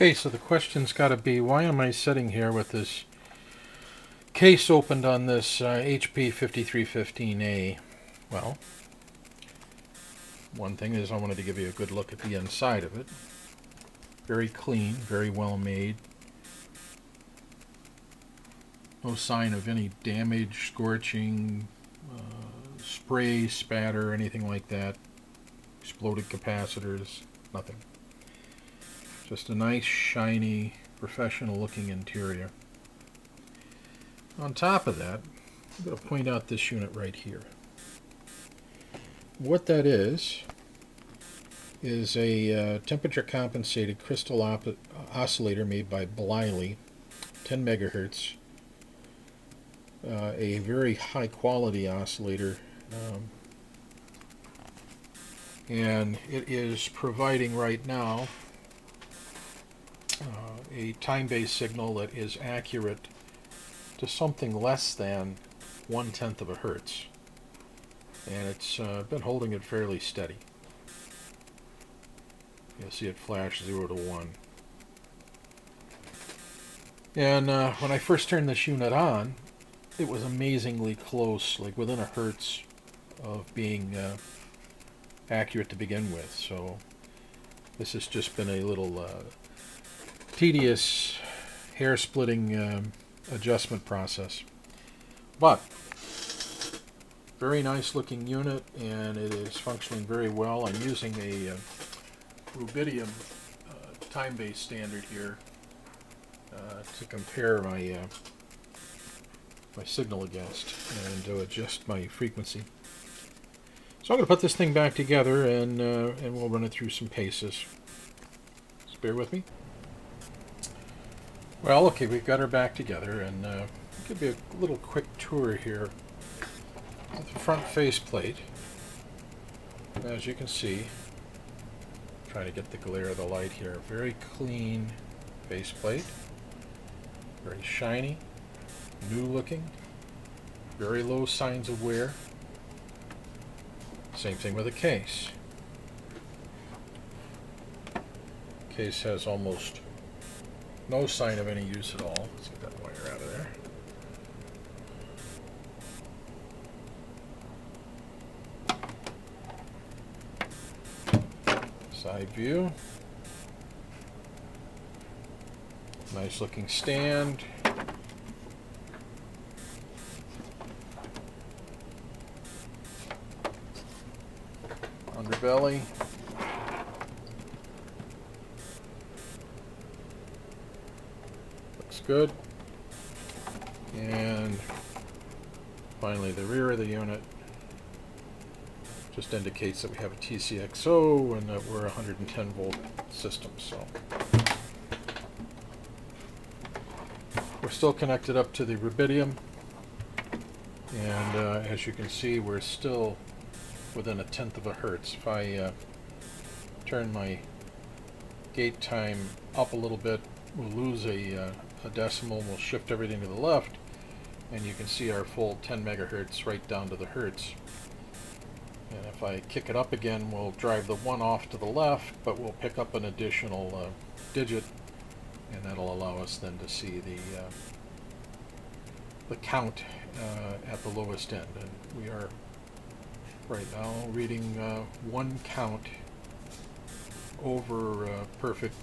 Okay, so the question's got to be, why am I sitting here with this case opened on this hp5315a? Well, one thing is I wanted to give you a good look at the inside of it. Very clean, very well made. No sign of any damage, scorching, spray, spatter, anything like that. Exploded capacitors, nothing. Just a nice, shiny, professional-looking interior. On top of that, I'm going to point out this unit right here. What that is a temperature-compensated crystal oscillator made by Bliley, 10 megahertz. A very high-quality oscillator. And it is providing right now a time-based signal that is accurate to something less than 1/10 of a hertz, and it's been holding it fairly steady. You'll see it flash 0 to 1. And when I first turned this unit on, it was amazingly close, like within a hertz of being accurate to begin with. So this has just been a little tedious, hair-splitting adjustment process. But very nice looking unit, and it is functioning very well. I'm using a rubidium time-based standard here to compare my my signal against and to adjust my frequency. So I'm going to put this thing back together, and we'll run it through some paces. Just bear with me. Well, okay, we've got her back together, and I'll give you a little quick tour here of the front faceplate. As you can see, trying to get the glare of the light here. Very clean faceplate, very shiny, new looking, very low signs of wear. Same thing with the case. Case has almost no sign of any use at all. Let's get that wire out of there. Side view. Nice looking stand. Underbelly. Looks good. And finally the rear of the unit just indicates that we have a tcxo and that we're a 110 volt system. So we're still connected up to the rubidium, and as you can see, we're still within 1/10 of a hertz. If I turn my gate time up a little bit, we'll lose a decimal. We'll shift everything to the left, and you can see our full 10 megahertz right down to the hertz. And if I kick it up again, we'll drive the 1 off to the left, but we'll pick up an additional digit, and that'll allow us then to see the count at the lowest end. And we are right now reading 1 count over perfect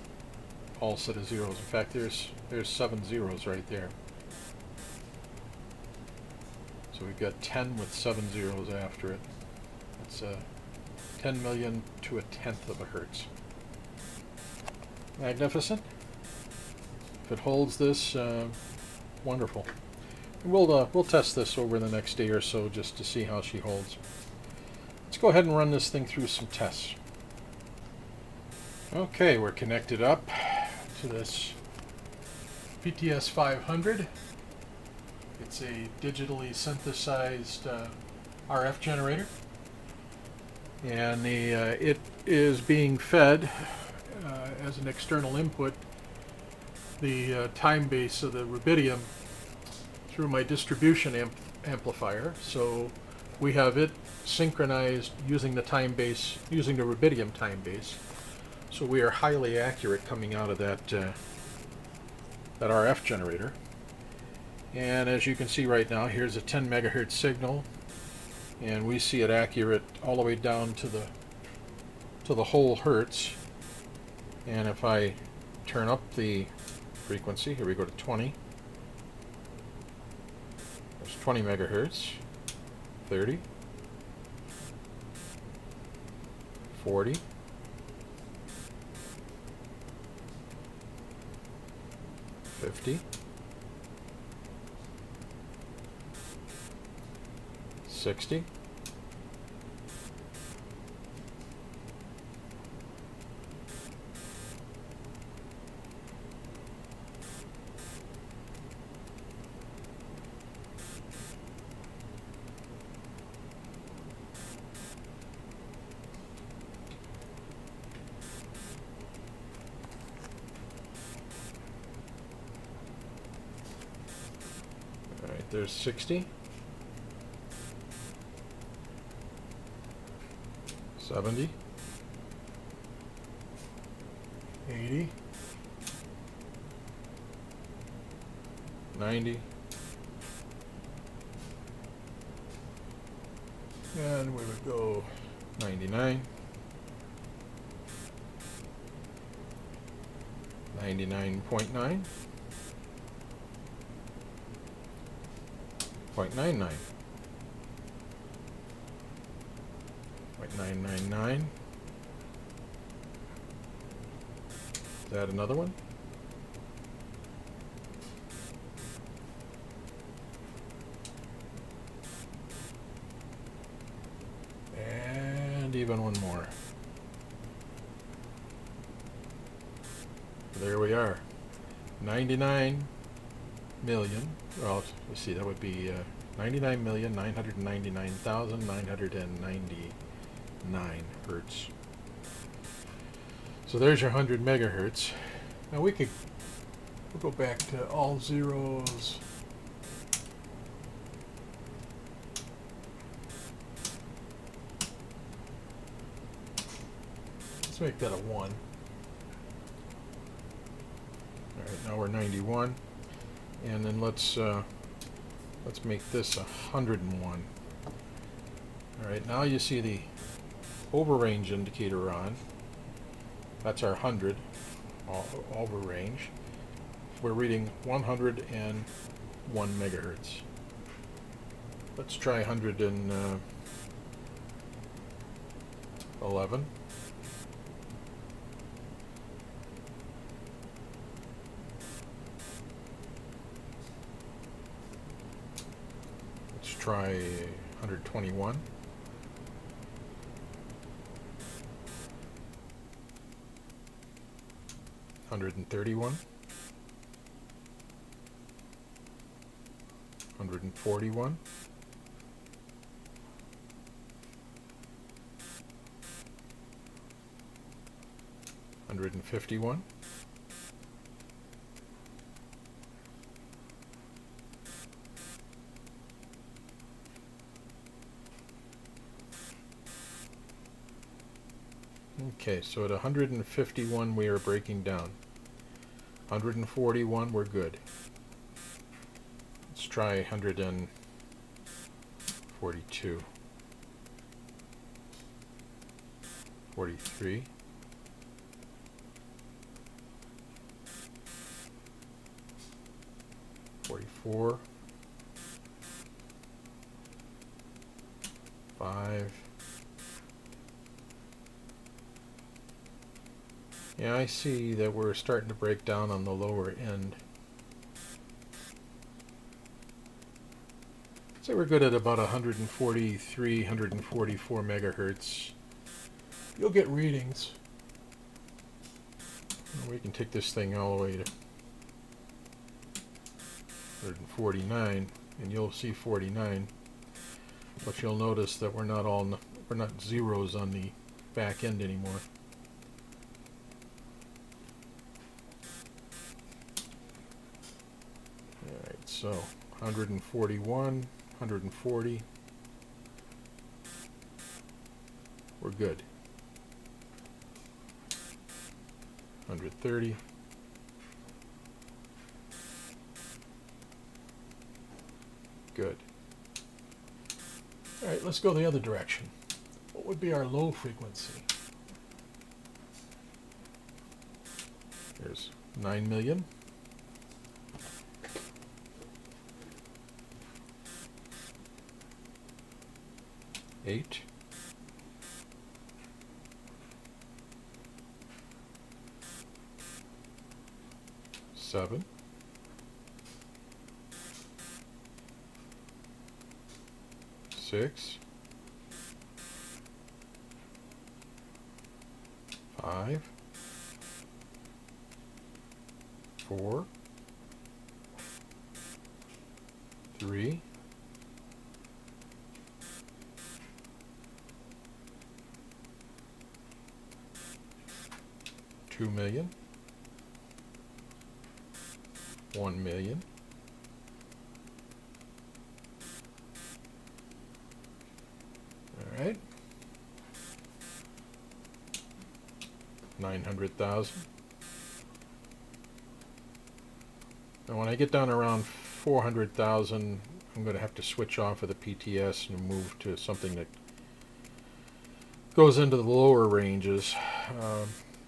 all set of zeros. In fact, there's 7 zeros right there. So we've got 10 with 7 zeros after it. It's 10 million to 1/10 of a hertz. Magnificent. If it holds this, wonderful. And we'll test this over the next day or so just to see how she holds. Let's go ahead and run this thing through some tests. Okay, we're connected up to this PTS 500. It's a digitally synthesized RF generator, and it is being fed as an external input the time base of the rubidium through my distribution amplifier. So we have it synchronized using the time base, using the rubidium time base, So we are highly accurate coming out of that that RF generator. And as you can see right now, here's a 10 megahertz signal, and we see it accurate all the way down to the whole hertz. And if I turn up the frequency, here we go to 20. There's 20 megahertz, 30, 40, 50, 60, there's 60, 70, 80, 90, and we would go 99, 99.9, 0.99, 0.999. Is that another one? And even one more. There we are. 99 million. Well, let's see, that would be 99,999,999 hertz. So there's your 100 megahertz. Now we'll go back to all zeros. Let's make that a 1. Alright, now we're 91. And then let's make this 101. Alright, now you see the overrange indicator on. That's our 100 overrange. We're reading 101 megahertz. Let's try 111. Let's try 121. 131, 141, 151, 'Okay, so at 151 we are breaking down. 141 we're good. Let's try 142. 43. 44. 5. Yeah, I see that we're starting to break down on the lower end. So we're good at about 143, 144 megahertz. You'll get readings. We can take this thing all the way to 149, and you'll see 49. But you'll notice that we're not zeros on the back end anymore. Alright, so 141, 140. We're good. 130. Good. All right, let's go the other direction. What would be our low frequency? There's 9 million. Eight. 7. 6. 5. 4. 3. 2 million. 1 million. All right. 900,000. Now when I get down around 400,000, I'm going to have to switch off of the PTS and move to something that goes into the lower ranges.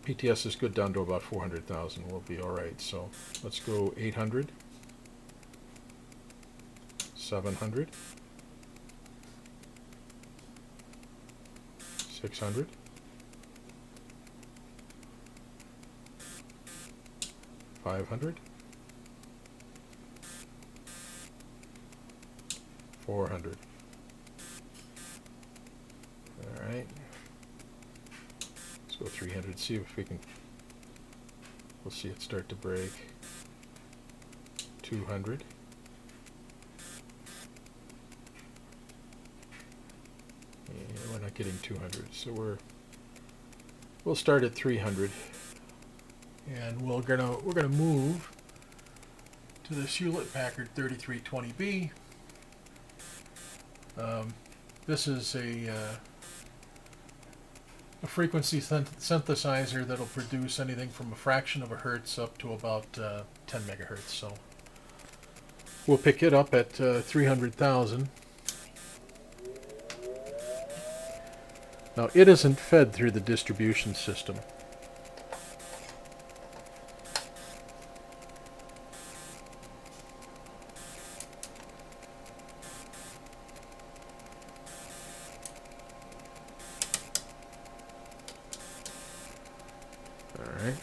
PTS is good down to about 400,000. We'll be all right. So let's go 800, 700, 600, 500, 400. All right. Let's go 300. See if we can. We'll see it start to break. 200. Yeah, we're not getting 200, so we'll start at 300, and we're gonna move to this Hewlett-Packard 3320B. This is a frequency synthesizer that'll produce anything from a fraction of a hertz up to about 10 megahertz. So we'll pick it up at 300,000. Now it isn't fed through the distribution system. All right.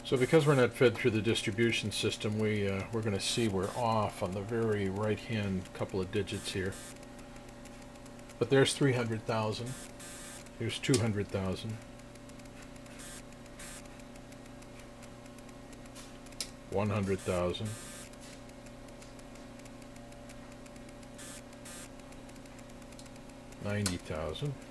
So because we're not fed through the distribution system, we're going to see we're off on the very right hand couple of digits here. But there's 300,000. Here's 200,000. 100,000. 90,000. 1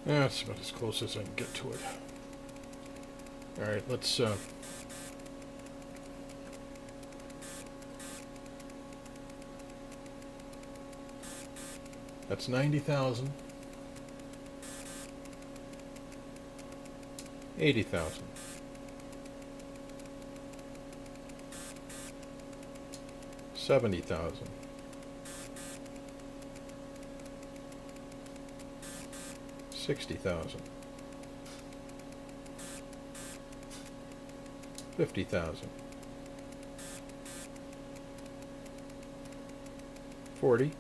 That's about as close as I can get to it. Alright, let's that's 90,000. 80,000. 70,000. 60,000. 50,000. 40.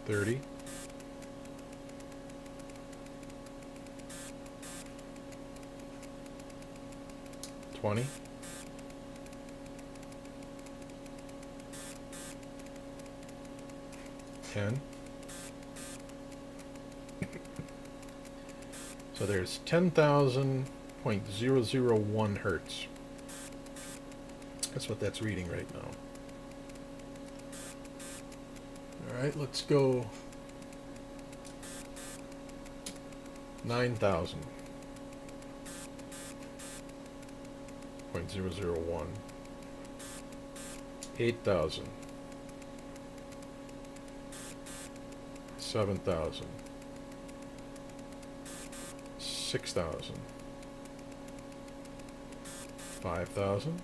30. 20. 10. So there's 10,000.001 hertz. That's what that's reading right now. Alright, let's go 9,000.001. 8,000. 7,000. 6,000. 5,000.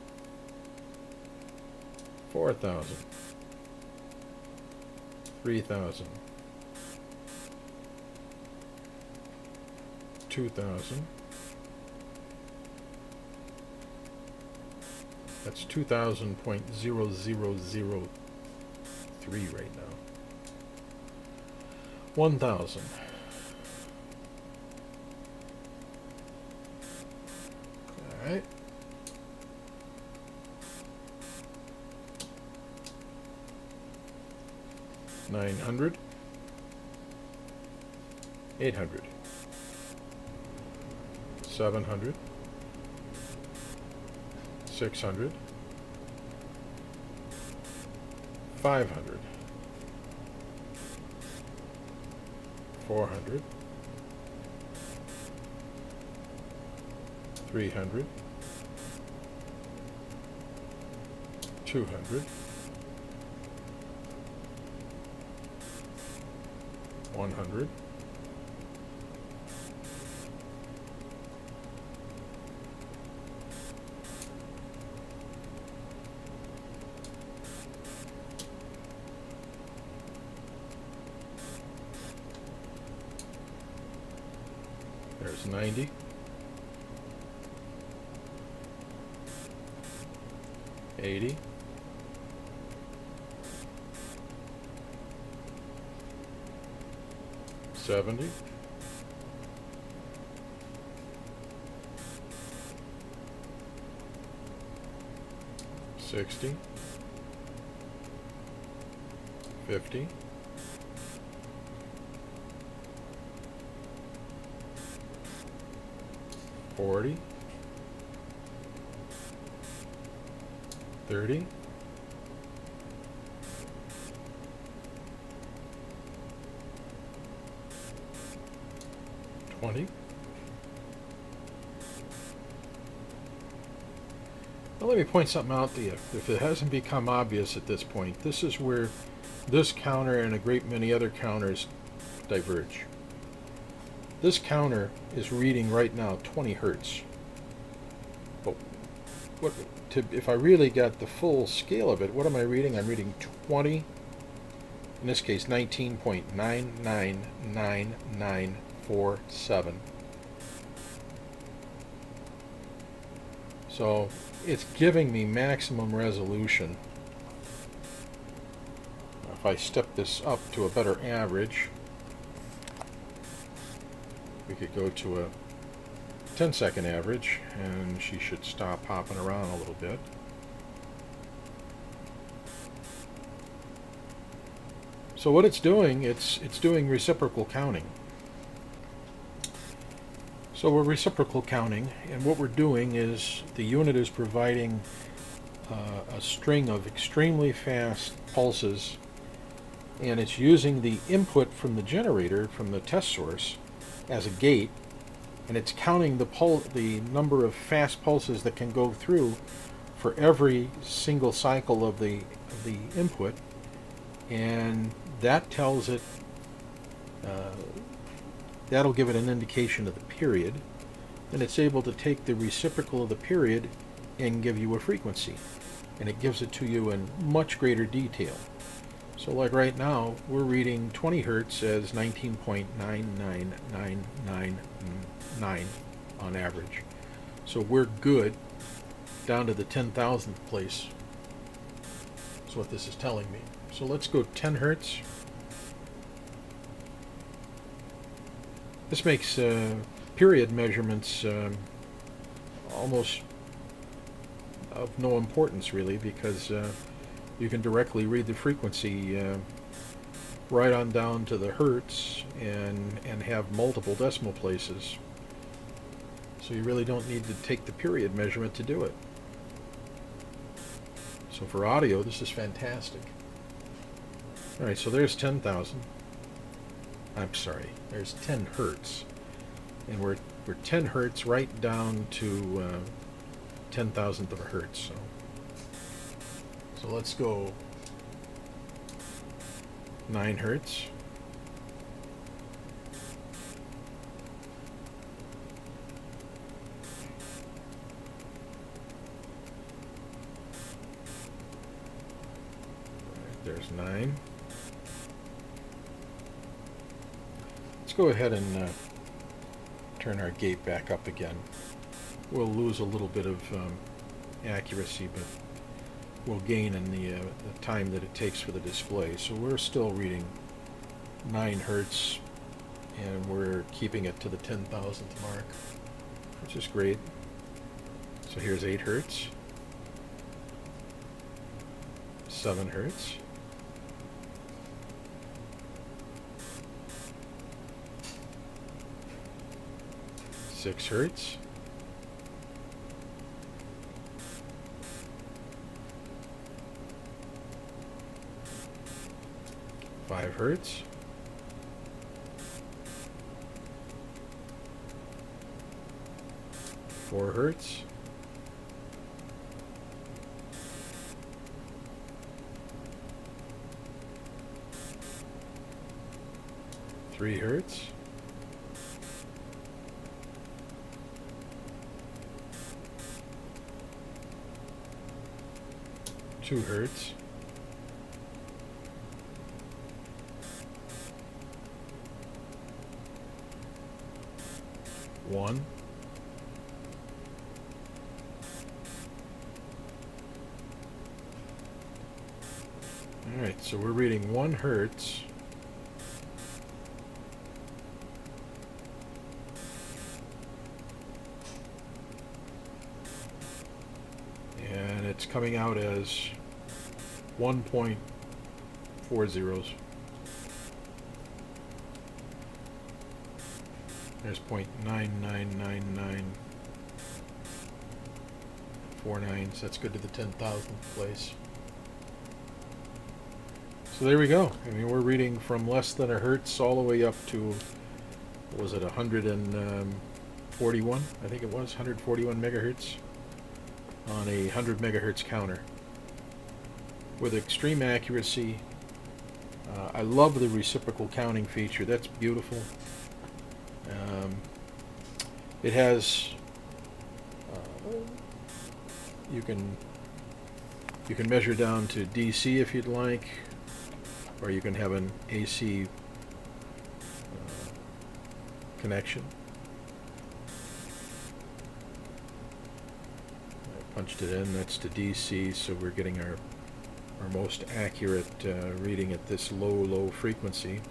4,000. 3,000. 2,000. That's 2,000.0003 right now. 1,000. All right. 900. 800. 700. 600. 500. 400. 300. 200. 100. 90. 80. 70. 60. 50. 40. 30. 20. Now let me point something out to you. If it hasn't become obvious at this point, this is where this counter and a great many other counters diverge. This counter is reading right now 20 hertz. But if I really got the full scale of it, what am I reading? I'm reading 20, in this case 19.999947. So it's giving me maximum resolution. If I step this up to a better average, we could go to a 10-second average, and she should stop hopping around a little bit. So what it's doing, it's doing reciprocal counting. So we're reciprocal counting, and what we're doing is the unit is providing a string of extremely fast pulses and it's using the input from the generator, from the test source, as a gate, and it's counting the number of fast pulses that can go through for every single cycle of the input, and that tells it, that'll give it an indication of the period, and it's able to take the reciprocal of the period and give you a frequency, and it gives it to you in much greater detail. So like right now, we're reading 20 hertz as 19.99999 on average. So we're good down to the 10,000th place. That's what this is telling me. So let's go 10 hertz. This makes period measurements almost of no importance really, because you can directly read the frequency right on down to the hertz and have multiple decimal places. So you really don't need to take the period measurement to do it. So for audio, this is fantastic. Alright, so there's 10,000. I'm sorry, there's 10 hertz. And we're 10 hertz right down to 10,000th of a hertz. So let's go 9 hertz. There's 9. Let's go ahead and turn our gate back up again. We'll lose a little bit of accuracy, but we'll gain in the time that it takes for the display. So we're still reading 9 hertz, and we're keeping it to the 10,000th mark, which is great. So here's 8 hertz, 7 hertz, 6 hertz, 5 hertz, 4 hertz, 3 hertz, 2 hertz, 1, 'Alright, so we're reading 1 hertz. And it's coming out as 1.40. There's 0.999949, so that's good to the 10,000th place. So there we go. I mean, we're reading from less than a hertz all the way up to, what was it, 141? I think it was 141 megahertz on a 100 megahertz counter with extreme accuracy. I love the reciprocal counting feature. That's beautiful. It has you can measure down to DC if you'd like, or you can have an AC connection. I punched it in. That's to DC, so we're getting our most accurate reading at this low frequency.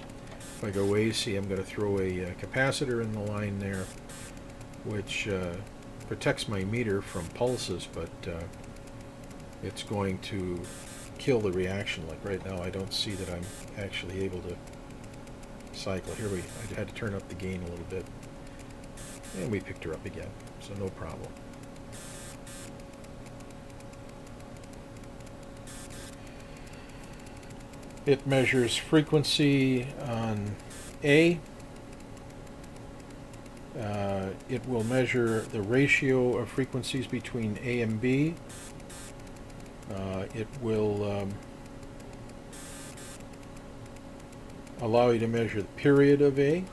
If I go AC, I'm going to throw a capacitor in the line there, which protects my meter from pulses, but it's going to kill the reaction. Like right now, I don't see that I'm actually able to cycle. Here I had to turn up the gain a little bit, and we picked her up again, so no problem. It measures frequency on A. It will measure the ratio of frequencies between A and B. It will allow you to measure the period of A.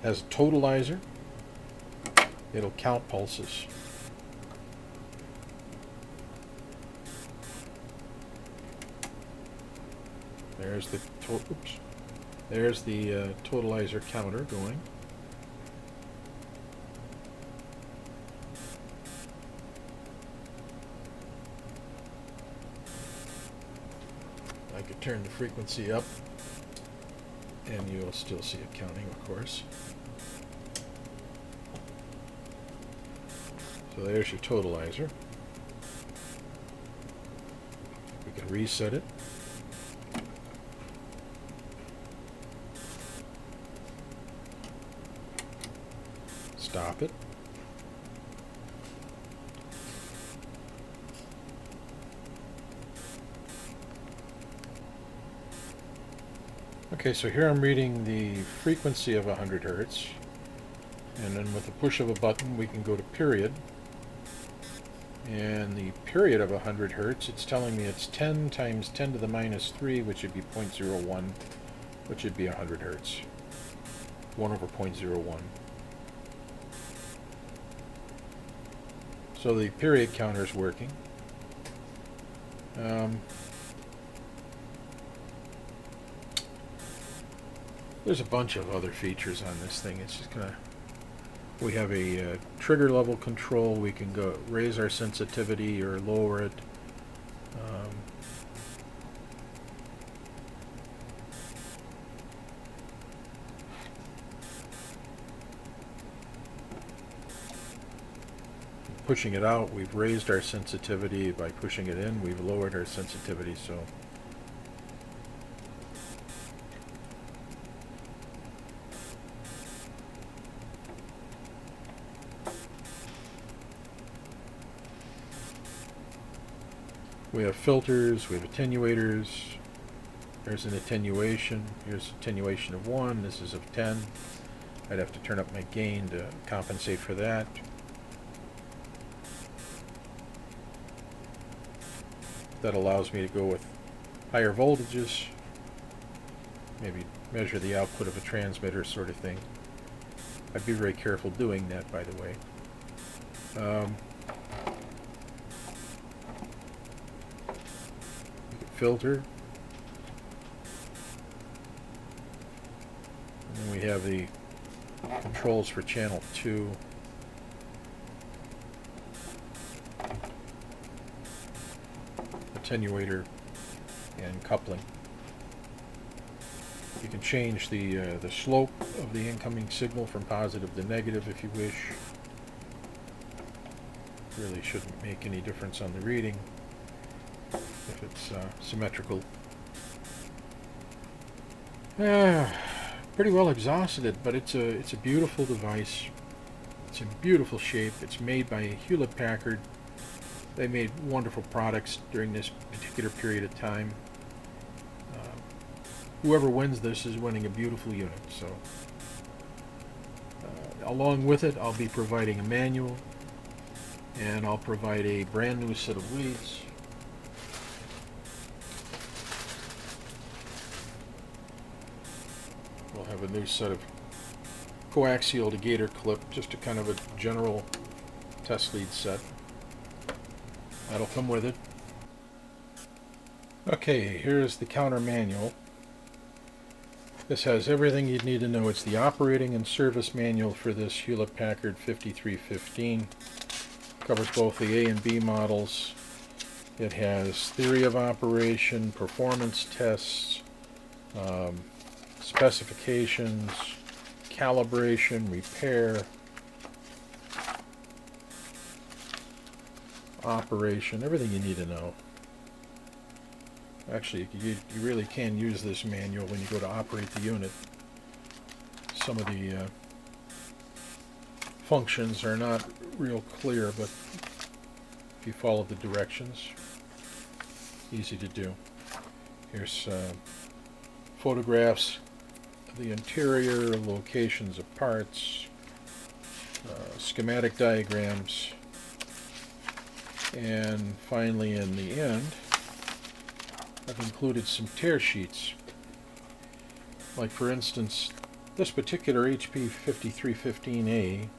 As a totalizer, it'll count pulses. There's the totalizer counter going. I could turn the frequency up, and you'll still see it counting, of course. So there's your totalizer. We can reset it. Stop it. Okay, so here I'm reading the frequency of 100 Hertz, and then with the push of a button we can go to period. And the period of 100 Hertz, it's telling me it's 10 times 10 to the minus 3, which would be 0.01, which would be 100 Hertz. 1 over 0.01. So the period counter is working. There's a bunch of other features on this thing. It's just gonna. We have a trigger level control. We can go raise our sensitivity or lower it. Pushing it out, we've raised our sensitivity. By pushing it in, we've lowered our sensitivity. So we have filters, we have attenuators. There's an attenuation. Here's attenuation of 1. This is of 10. I'd have to turn up my gain to compensate for that. That allows me to go with higher voltages, maybe measure the output of a transmitter sort of thing. I'd be very careful doing that, by the way. Filter. And then we have the controls for channel 2. Attenuator and coupling. You can change the slope of the incoming signal from positive to negative if you wish. Really shouldn't make any difference on the reading if it's symmetrical. Pretty well exhausted, but it's a beautiful device. It's in beautiful shape. It's made by Hewlett-Packard. They made wonderful products during this particular period of time. Whoever wins this is winning a beautiful unit. So, along with it, I'll be providing a manual, and I'll provide a brand new set of leads. We'll have a new set of coaxial to gator clip, just a kind of a general test lead set. That'll come with it. Okay, here's the counter manual. This has everything you'd need to know. It's the operating and service manual for this Hewlett-Packard 5315. Covers both the A and B models. It has theory of operation, performance tests, specifications, calibration, repair, operation, everything you need to know. Actually, you really can use this manual when you go to operate the unit. Some of the functions are not real clear, but if you follow the directions. Easy to do. Here's photographs of the interior, locations of parts, schematic diagrams, and finally in the end I've included some tear sheets. Like for instance, this particular hp5315a,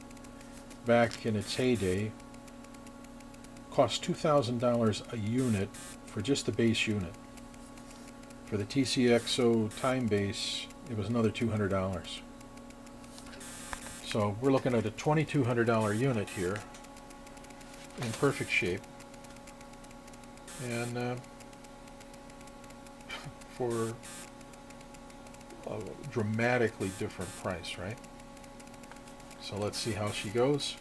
back in its heyday, cost $2,000 a unit for just the base unit. For the tcxo time base, it was another $200. So we're looking at a $2,200 unit here, in perfect shape, and for a dramatically different price, right? So let's see how she goes.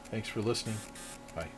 Thanks for listening. Bye.